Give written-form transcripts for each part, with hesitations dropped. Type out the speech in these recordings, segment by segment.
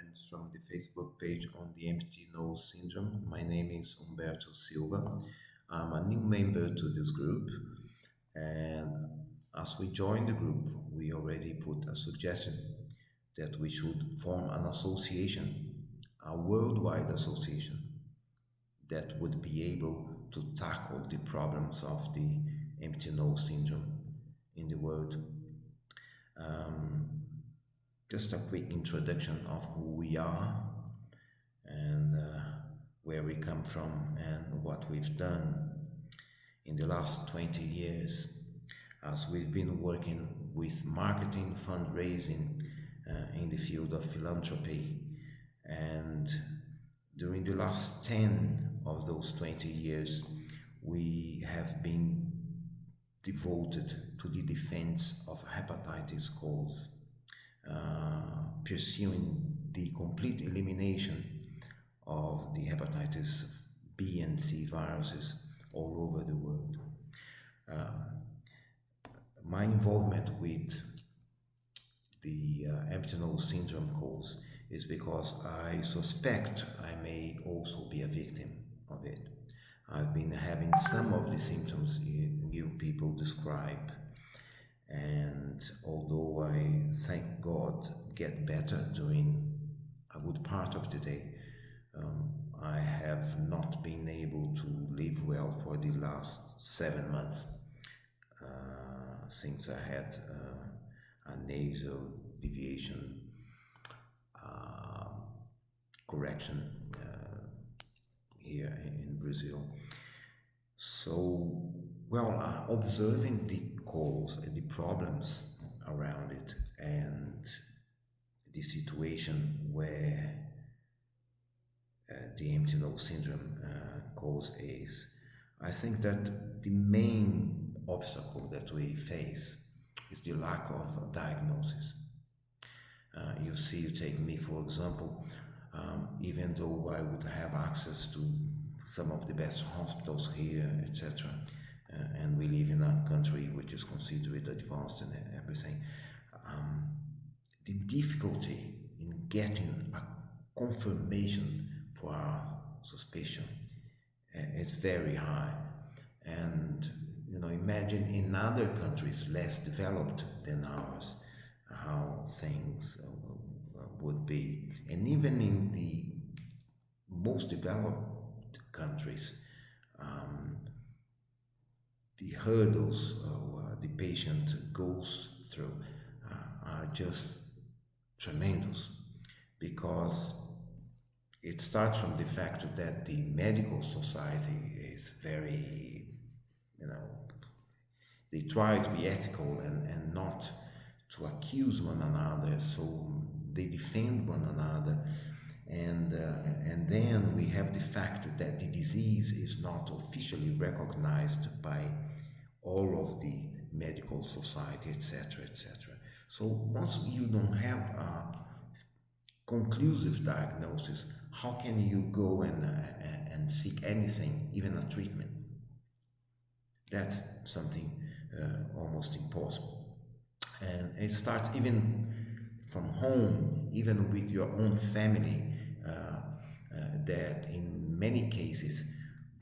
friends from the Facebook page on the empty nose syndrome. My name is Humberto Silva. I'm a new member to this group, and as we join the group, we already put a suggestion that we should form an association, a worldwide association that would be able to tackle the problems of the empty nose syndrome in the world. Um, just a quick introduction of who we are and where we come from and what we've done in the last 20 years as we've been working with marketing, fundraising in the field of philanthropy. And during the last 10 of those 20 years, we have been devoted to the defense of hepatitis cause, pursuing the complete elimination of the hepatitis B and C viruses all over the world. My involvement with the empty nose syndrome cause is because I suspect I may also be a victim of it. I've been having some of the symptoms you people describe, and although I thank God get better during a good part of the day, I have not been able to live well for the last 7 months since I had a nasal deviation correction here in Brazil. So, well, observing the cause and the problems around it and the situation where the empty nose syndrome cause is, I think that the main obstacle that we face is the lack of diagnosis. You take me for example, even though I would have access to some of the best hospitals here, etc., and we live in a country which is considered advanced and everything, the difficulty in getting a confirmation for our suspicion is very high. And imagine in other countries less developed than ours, how things would be. And even in the most developed countries, the hurdles the patient goes through are just tremendous, because it starts from the fact that the medical society is very, they try to be ethical and not to accuse one another, so they defend one another. And then we have the fact that the disease is not officially recognized by all of the medical society, etc., etc. So once you don't have a conclusive diagnosis, how can you go and seek anything, even a treatment? That's something almost impossible. And it starts even from home, even with your own family, that in many cases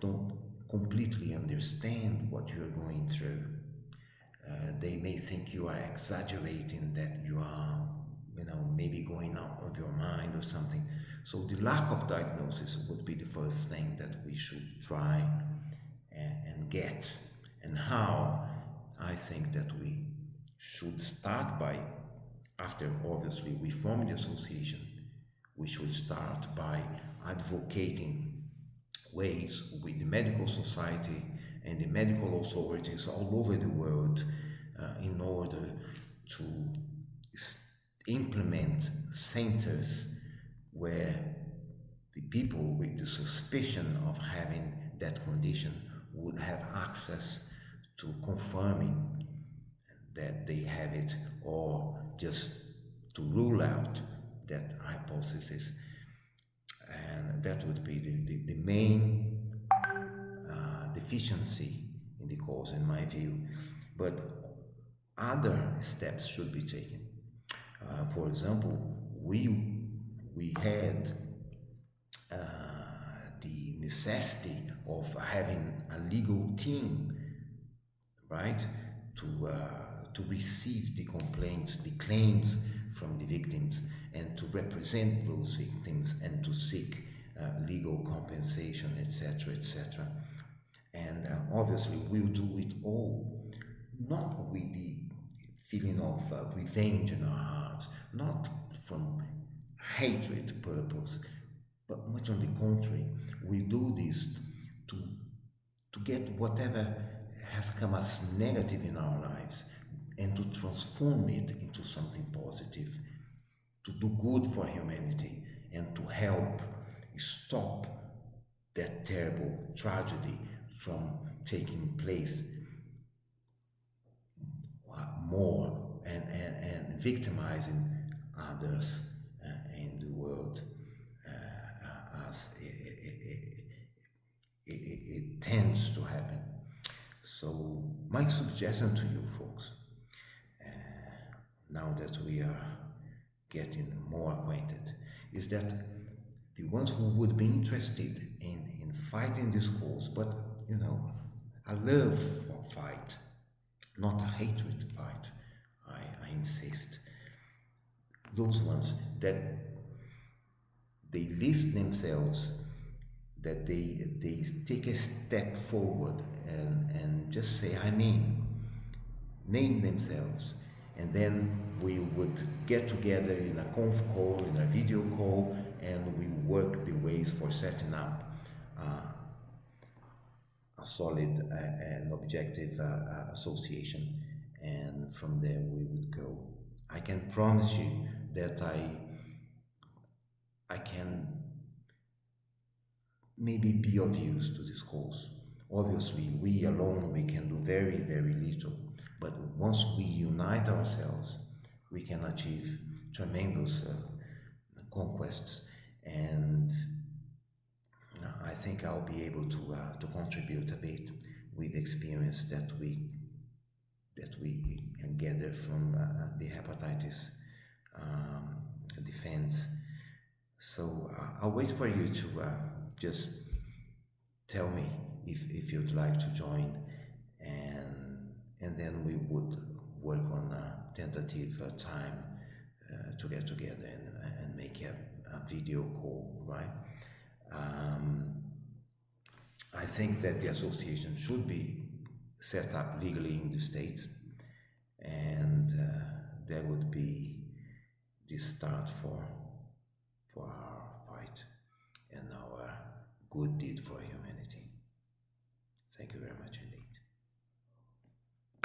don't completely understand what you're going through. They may think you are exaggerating, that you are, maybe going out of your mind or something. So the lack of diagnosis would be the first thing that we should try and get. And how? I think that we should start by, after obviously we form the association, we should start by advocating ways with the medical society and the medical authorities all over the world in order to implement centers where the people with the suspicion of having that condition would have access to confirming that they have it, or just to rule out that hypothesis. And that would be the main deficiency in the cause, in my view. But other steps should be taken. For example, we we had uh, the necessity of having a legal team, right, to receive the complaints, the claims from the victims, and to represent those victims and to seek legal compensation, etc., etc. And obviously, we'll do it all, not with the feeling of revenge in our hearts, not from hatred purpose, but much on the contrary, we do this to get whatever has come as negative in our lives and to transform it into something positive, to do good for humanity and to help stop that terrible tragedy from taking place more and victimizing others in the world as it tends to happen. So, my suggestion to you folks, now that we are getting more acquainted, is that the ones who would be interested in fighting this cause, but you know, a love for fight, not a hatred fight, I insist. Those ones that they list themselves, that they take a step forward and just say, I mean, name themselves, and then we would get together in a conf call, in a video call, and we work the ways for setting up a solid and objective association, and from there we would go. I can promise you that I can maybe be of use to this cause. Obviously, we alone we can do very, very little, but once we unite ourselves, we can achieve tremendous conquests, and I think I'll be able to contribute a bit with the experience that we can gather from the hepatitis defense. So I'll wait for you to just tell me if you'd like to join, and then we would work on a tentative time to get together and make a video call, right? Um, I think that the association should be set up legally in the States, and that would be the start for our fight and our good deed for humanity. Thank you very much indeed.